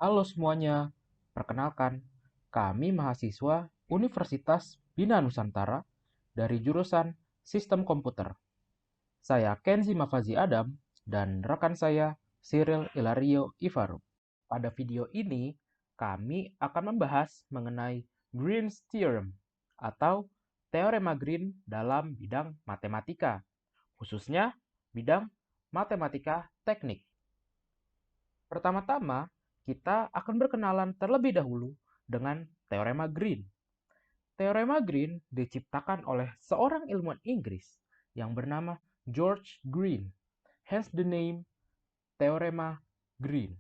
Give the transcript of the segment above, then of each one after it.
Halo semuanya, perkenalkan, kami mahasiswa Universitas Bina Nusantara dari jurusan Sistem Komputer. Saya Kenzi Mafazi Adam dan rekan saya Cyril Ilario Ivaru. Pada video ini, kami akan membahas mengenai Green's Theorem atau Teorema Green dalam bidang matematika, khususnya bidang matematika teknik. Pertama-tama, kita akan berkenalan terlebih dahulu dengan Teorema Green. Teorema Green diciptakan oleh seorang ilmuwan Inggris yang bernama George Green, hence the name Teorema Green.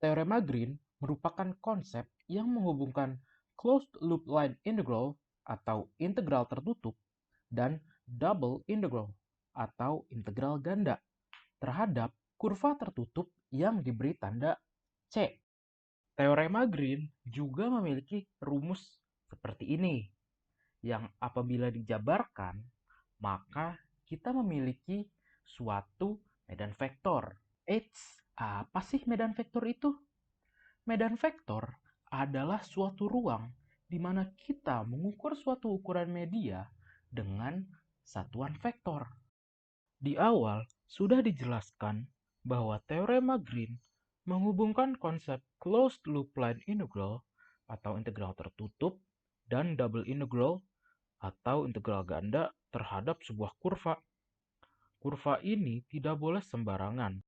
Teorema Green merupakan konsep yang menghubungkan closed loop line integral atau integral tertutup dan double integral atau integral ganda terhadap kurva tertutup yang diberi tanda C. Teorema Green juga memiliki rumus seperti ini, yang apabila dijabarkan, maka kita memiliki suatu medan vektor. Apa sih medan vektor itu? Medan vektor adalah suatu ruang di mana kita mengukur suatu ukuran media dengan satuan vektor. Di awal sudah dijelaskan bahwa Teorema Green menghubungkan konsep closed loop line integral atau integral tertutup dan double integral atau integral ganda terhadap sebuah kurva. Kurva ini tidak boleh sembarangan.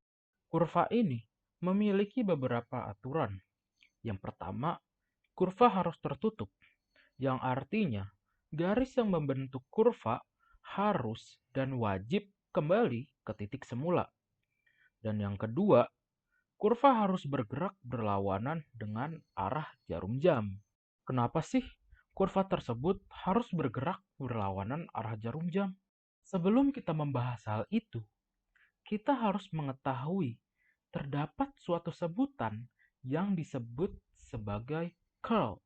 Kurva ini memiliki beberapa aturan. Yang pertama, kurva harus tertutup, yang artinya garis yang membentuk kurva harus dan wajib kembali ke titik semula. Dan yang kedua, kurva harus bergerak berlawanan dengan arah jarum jam. Kenapa sih kurva tersebut harus bergerak berlawanan arah jarum jam? Sebelum kita membahas hal itu, kita harus mengetahui terdapat suatu sebutan yang disebut sebagai curl.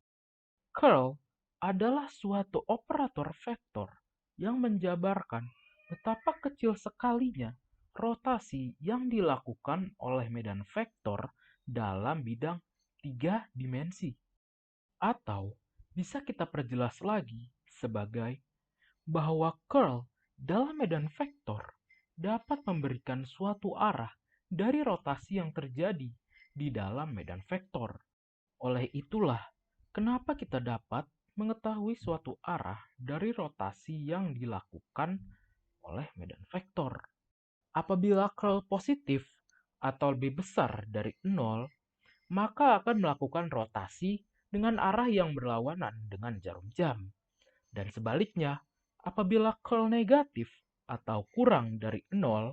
Curl adalah suatu operator vektor yang menjabarkan betapa kecil sekalinya rotasi yang dilakukan oleh medan vektor dalam bidang 3 dimensi. Atau bisa kita perjelas lagi sebagai bahwa curl dalam medan vektor dapat memberikan suatu arah dari rotasi yang terjadi di dalam medan vektor. Oleh itulah, kenapa kita dapat mengetahui suatu arah dari rotasi yang dilakukan oleh medan vektor. Apabila curl positif atau lebih besar dari 0, maka akan melakukan rotasi dengan arah yang berlawanan dengan jarum jam. Dan sebaliknya, apabila curl negatif atau kurang dari 0,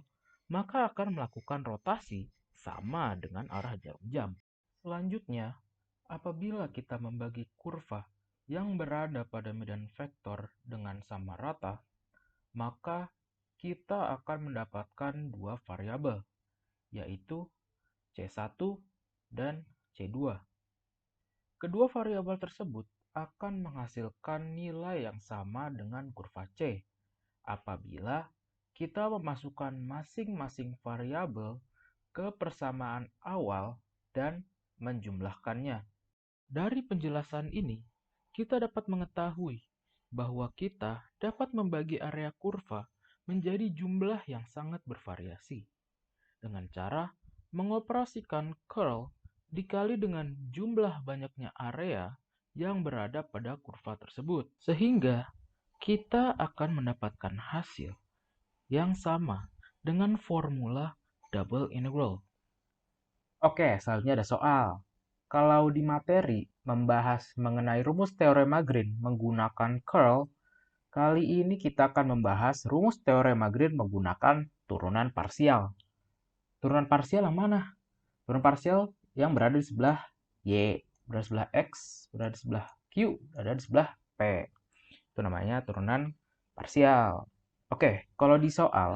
maka akan melakukan rotasi sama dengan arah jarum jam. Selanjutnya, apabila kita membagi kurva yang berada pada medan vektor dengan sama rata, maka kita akan mendapatkan dua variabel, yaitu C1 dan C2. Kedua variabel tersebut akan menghasilkan nilai yang sama dengan kurva C apabila kita memasukkan masing-masing variabel ke persamaan awal dan menjumlahkannya. Dari penjelasan ini, kita dapat mengetahui bahwa kita dapat membagi area kurva menjadi jumlah yang sangat bervariasi dengan cara mengoperasikan curl dikali dengan jumlah banyaknya area yang berada pada kurva tersebut, sehingga kita akan mendapatkan hasil yang sama dengan formula double integral. Oke, selanjutnya ada soal. Kalau di materi membahas mengenai rumus teorema Green menggunakan curl, kali ini kita akan membahas rumus teorema Green menggunakan turunan parsial. Turunan parsial yang mana? Turunan parsial yang berada di sebelah Y, berada di sebelah X, berada di sebelah Q, berada di sebelah P. Itu namanya turunan parsial. Oke, kalau di soal,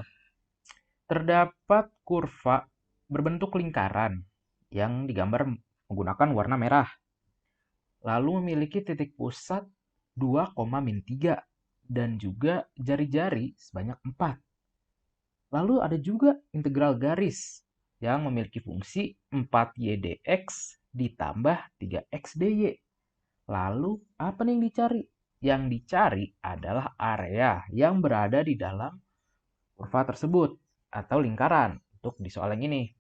terdapat kurva berbentuk lingkaran yang digambar menggunakan warna merah. Lalu memiliki titik pusat 2,-3 dan juga jari-jari sebanyak 4. Lalu ada juga integral garis yang memiliki fungsi 4y/dx ditambah 3x/dy. Lalu, apa nih yang dicari? Yang dicari adalah area yang berada di dalam kurva tersebut atau lingkaran untuk di soal yang ini.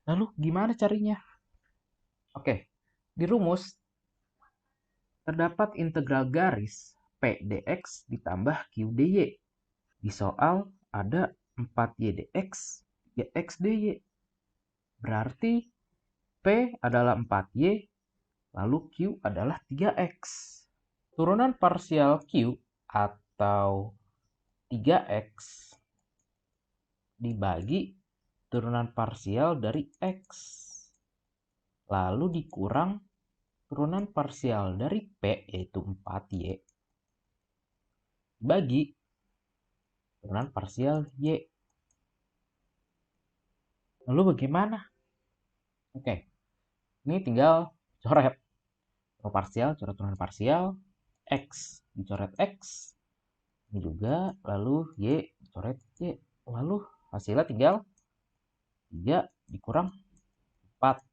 Lalu, gimana carinya? Oke, di rumus terdapat integral garis P dx ditambah Q dy. Di soal ada 4y dx, 3x dy. Berarti P adalah 4y, lalu Q adalah 3x. Turunan parsial Q atau 3x dibagi turunan parsial dari x. Lalu dikurang turunan parsial dari P, yaitu 4y, bagi turunan parsial y. Lalu bagaimana? Oke, ini tinggal coret turunan parsial, coret turunan parsial, x dicoret x, ini juga, lalu y dicoret y. Lalu hasilnya tinggal 3 dikurang 4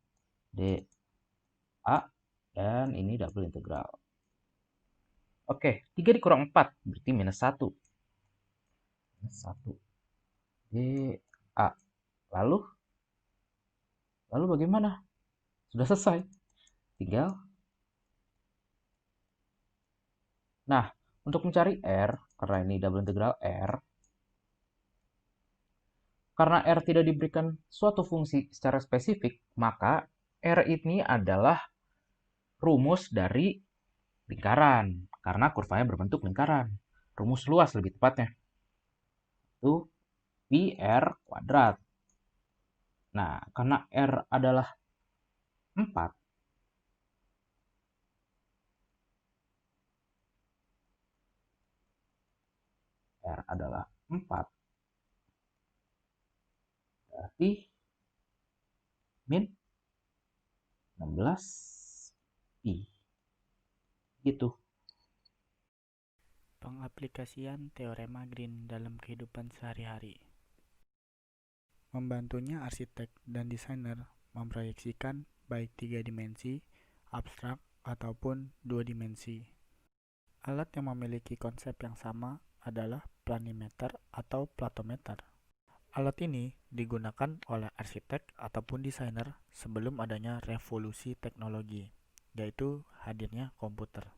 dA, dan ini double integral. Oke, 3 dikurang 4 berarti minus 1. Minus 1 dA. Lalu bagaimana? Sudah selesai. Tinggal. Nah, untuk mencari R, karena ini double integral R, karena R tidak diberikan suatu fungsi secara spesifik, maka R ini adalah rumus dari lingkaran, karena kurvanya berbentuk lingkaran. Rumus luas lebih tepatnya. Itu PR kuadrat. Nah, karena R adalah 4, R adalah 4, berarti min 16 pi. Gitu. Pengaplikasian teorema Green dalam kehidupan sehari-hari. Membantunya arsitek dan desainer memproyeksikan baik 3 dimensi, abstrak, ataupun 2 dimensi. Alat yang memiliki konsep yang sama adalah planimeter atau platometer. Alat ini digunakan oleh arsitek ataupun desainer sebelum adanya revolusi teknologi, yaitu hadirnya komputer.